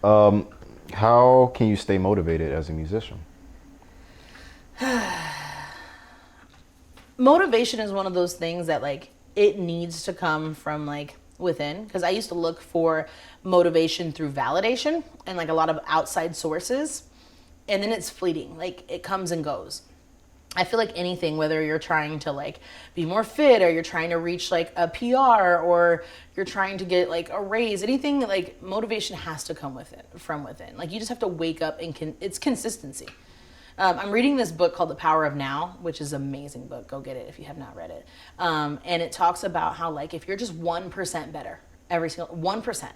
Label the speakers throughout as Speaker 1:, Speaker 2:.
Speaker 1: Um, how can you stay motivated as a musician?
Speaker 2: Motivation is one of those things that like it needs to come from like within, because I used to look for motivation through validation and like a lot of outside sources, and then it's fleeting, like it comes and goes. I feel like anything, whether you're trying to like be more fit or you're trying to reach like a PR or you're trying to get like a raise, anything like motivation has to come with it from within. Like you just have to wake up and it's consistency. I'm reading this book called The Power of Now, which is an amazing book. Go get it if you have not read it. And it talks about how like if you're just 1% better every single 1%,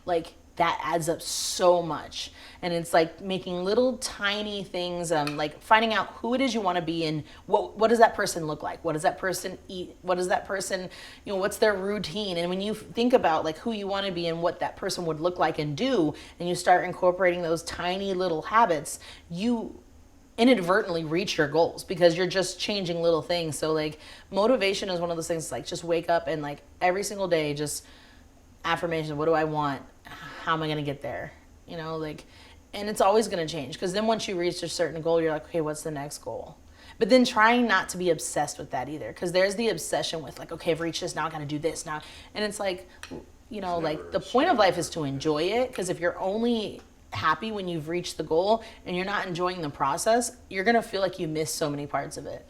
Speaker 2: like that adds up so much. And it's like making little tiny things, like finding out who it is you want to be and what does that person look like? What does that person eat? What does that person, what's their routine? And when you think about like who you want to be and what that person would look like and do, and you start incorporating those tiny little habits, you inadvertently reach your goals because you're just changing little things. So like motivation is one of those things, like just wake up and like every single day, just affirmation. What do I want? How am I going to get there? Like, and it's always going to change, because then once you reach a certain goal, you're like, okay, what's the next goal? But then trying not to be obsessed with that either, because there's the obsession with like, okay, I've reached this, now I got to do this now. And it's like, like the point of life is to enjoy it, because if you're only happy when you've reached the goal and you're not enjoying the process, you're going to feel like you miss so many parts of it.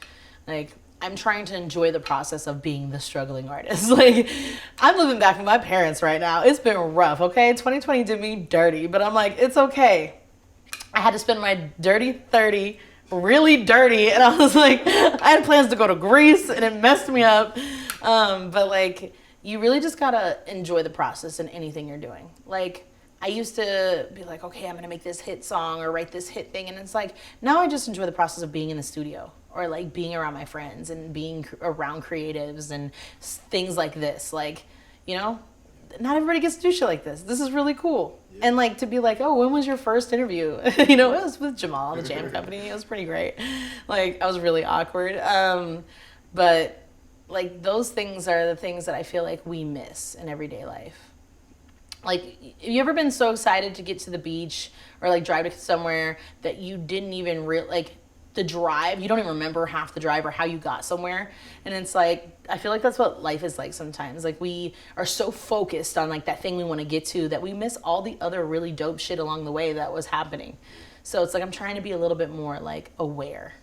Speaker 2: Like, I'm trying to enjoy the process of being the struggling artist. Like, I'm living back with my parents right now. It's been rough, okay? 2020 did me dirty, but I'm like, it's okay. I had to spend my dirty 30 really dirty, and I was like, I had plans to go to Greece, and it messed me up. But like, you really just gotta enjoy the process in anything you're doing. Like, I used to be like, okay, I'm gonna make this hit song or write this hit thing, and it's like, now I just enjoy the process of being in the studio or like being around my friends and being around creatives and things like this. Like, not everybody gets to do shit like this. This is really cool. Yeah. And like to be like, oh, when was your first interview? It was with Jamal, the Jam Company. It was pretty great. Like, I was really awkward. But like those things are the things that I feel like we miss in everyday life. Like, have you ever been so excited to get to the beach or like drive to somewhere that you didn't even like the drive, you don't even remember half the drive or how you got somewhere? And it's like, I feel like that's what life is like sometimes. Like, we are so focused on like that thing we want to get to that we miss all the other really dope shit along the way that was happening. So it's like I'm trying to be a little bit more like aware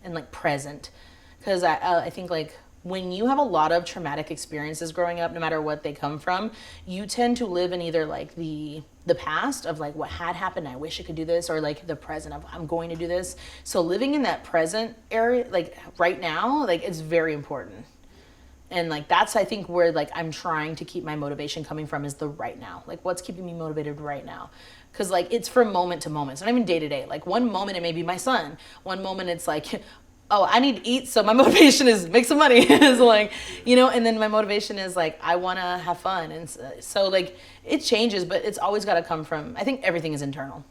Speaker 2: and like present, because I think like when you have a lot of traumatic experiences growing up, no matter what they come from, you tend to live in either like the past of like what had happened, I wish I could do this, or like the present of I'm going to do this. So living in that present area, like right now, like it's very important. And like that's, I think, where like I'm trying to keep my motivation coming from, is the right now. Like, what's keeping me motivated right now? Because like it's from moment to moment. It's not even day to day. Like one moment it may be my son. One moment it's like, oh, I need to eat, so my motivation is make some money. It's like, and then my motivation is like, I want to have fun. And so like it changes, but it's always got to come from, I think everything is internal.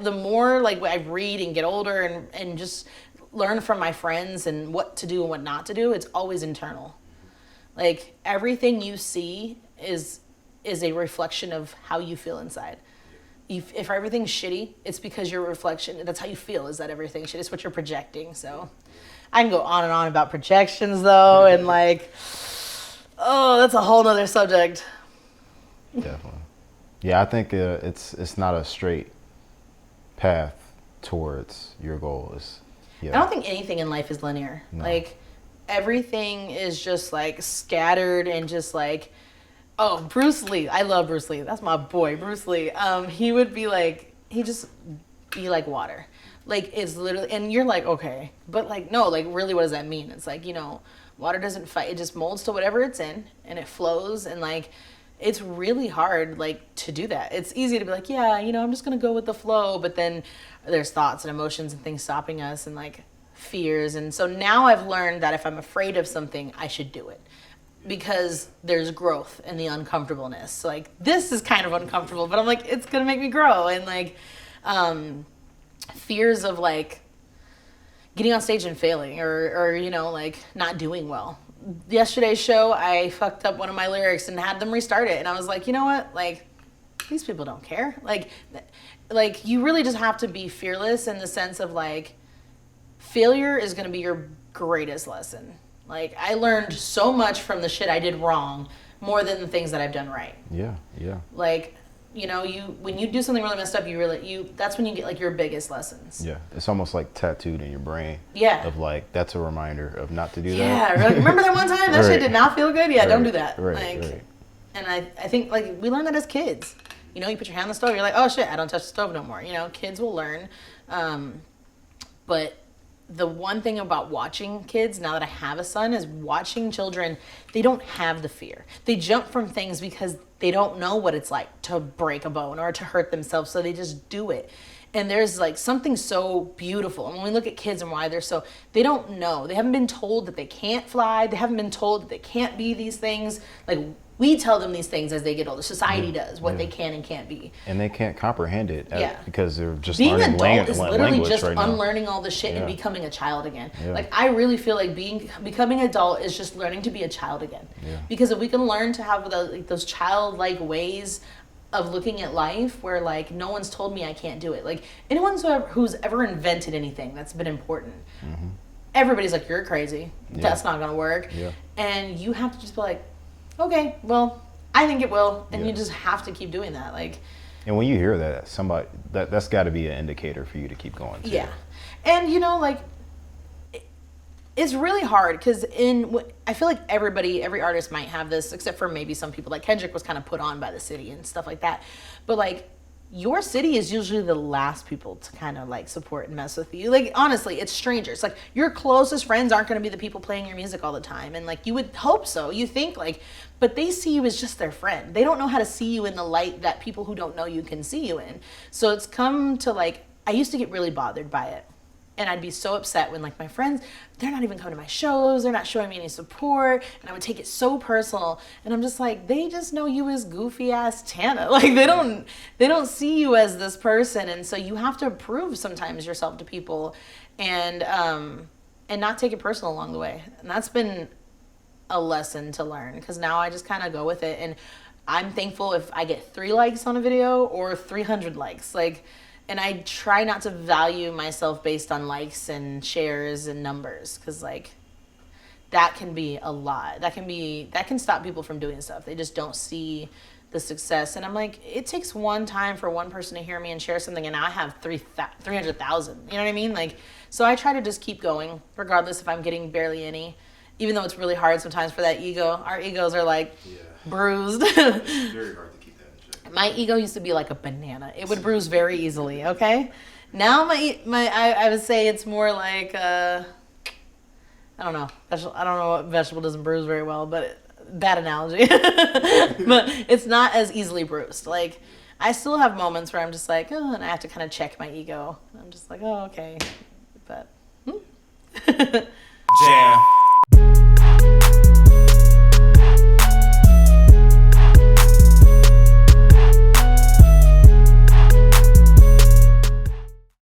Speaker 2: The more like I read and get older and just learn from my friends and what to do and what not to do, it's always internal. Like everything you see is a reflection of how you feel inside. If everything's shitty, it's because your reflection, that's how you feel, is that everything's shitty. It's what you're projecting. So I can go on and on about projections though, and like, oh, that's a whole nother subject.
Speaker 1: Definitely. Yeah, I think it's not a straight path towards your goals. Yeah.
Speaker 2: I don't think anything in life is linear. No. Like everything is just like scattered and just like, oh, Bruce Lee. I love Bruce Lee. That's my boy, Bruce Lee. He would be like, he just be like water. Like, it's literally, and you're like, okay. But like, no, like really what does that mean? It's like, water doesn't fight. It just molds to whatever it's in and it flows. And like, it's really hard like to do that. It's easy to be like, yeah, I'm just going to go with the flow. But then there's thoughts and emotions and things stopping us and like fears. And so now I've learned that if I'm afraid of something, I should do it. Because there's growth in the uncomfortableness. Like, this is kind of uncomfortable, but I'm like, it's gonna make me grow. And like, fears of like getting on stage and failing or like not doing well. Yesterday's show, I fucked up one of my lyrics and had them restart it. And I was like, you know what? Like, these people don't care. Like you really just have to be fearless in the sense of like, failure is going to be your greatest lesson. Like I learned so much from the shit I did wrong more than the things that I've done right.
Speaker 1: Yeah, yeah.
Speaker 2: Like, you know, when you do something really messed up, that's when you get like your biggest lessons.
Speaker 1: Yeah, it's almost like tattooed in your brain.
Speaker 2: Yeah.
Speaker 1: Of like, that's a reminder of not to do that.
Speaker 2: Yeah, like, remember that one time that shit did not feel good? Yeah, don't do that.
Speaker 1: Right.
Speaker 2: And I think like we learn that as kids. You know, you put your hand on the stove, you're like, oh shit, I don't touch the stove no more. You know, kids will learn. But the one thing about watching kids, now that I have a son, is watching children, they don't have the fear. They jump from things because they don't know what it's like to break a bone or to hurt themselves, so they just do it. And there's like something so beautiful. And when we look at kids and why they don't know. They haven't been told that they can't fly. They haven't been told that they can't be these things. Like, we tell them these things as they get older. Society does what they can and can't be.
Speaker 1: And they can't comprehend it because they're just
Speaker 2: being
Speaker 1: learning
Speaker 2: adult is literally just
Speaker 1: right
Speaker 2: unlearning all the shit and becoming a child again.
Speaker 1: Yeah.
Speaker 2: Like I really feel like becoming adult is just learning to be a child again.
Speaker 1: Yeah.
Speaker 2: Because if we can learn to have those childlike ways of looking at life where like no one's told me I can't do it. Like anyone who's ever invented anything that's been important. Mm-hmm. Everybody's like, you're crazy. Yeah. That's not gonna work.
Speaker 1: Yeah.
Speaker 2: And you have to just be like, okay, well, I think it will, and you just have to keep doing that. Like,
Speaker 1: and when you hear that, that's got to be an indicator for you to keep going. Too.
Speaker 2: Yeah, and you know, like, it's really hard because I feel like every artist might have this, except for maybe some people. Like Kendrick was kind of put on by the city and stuff like that, but like. Your city is usually the last people to kind of like support and mess with you. Like honestly, it's strangers. Like your closest friends aren't going to be the people playing your music all the time. And like you would hope so. You think like, but they see you as just their friend. They don't know how to see you in the light that people who don't know you can see you in. So it's come to like, I used to get really bothered by it. And I'd be so upset when like my friends, they're not even coming to my shows. They're not showing me any support. And I would take it so personal. And I'm just like, they just know you as goofy ass Tanna. Like they don't see you as this person. And so you have to prove sometimes yourself to people and not take it personal along the way. And that's been a lesson to learn because now I just kind of go with it. And I'm thankful if I get 3 likes on a video or 300 likes. Like, and I try not to value myself based on likes and shares and numbers because like that can be a lot. That can stop people from doing stuff. They just don't see the success. And I'm like, it takes one time for one person to hear me and share something and now I have 300,000. You know what I mean? Like, so I try to just keep going regardless if I'm getting barely any, even though it's really hard sometimes for that ego. Our egos are like bruised.
Speaker 3: It's very hard to keep that in check.
Speaker 2: My ego used to be like a banana. It would bruise very easily, okay? Now I would say it's more like, I don't know. I don't know what vegetable doesn't bruise very well, but bad analogy. But it's not as easily bruised. Like, I still have moments where I'm just like, oh, and I have to kind of check my ego. I'm just like, oh, okay. But,
Speaker 3: Jam.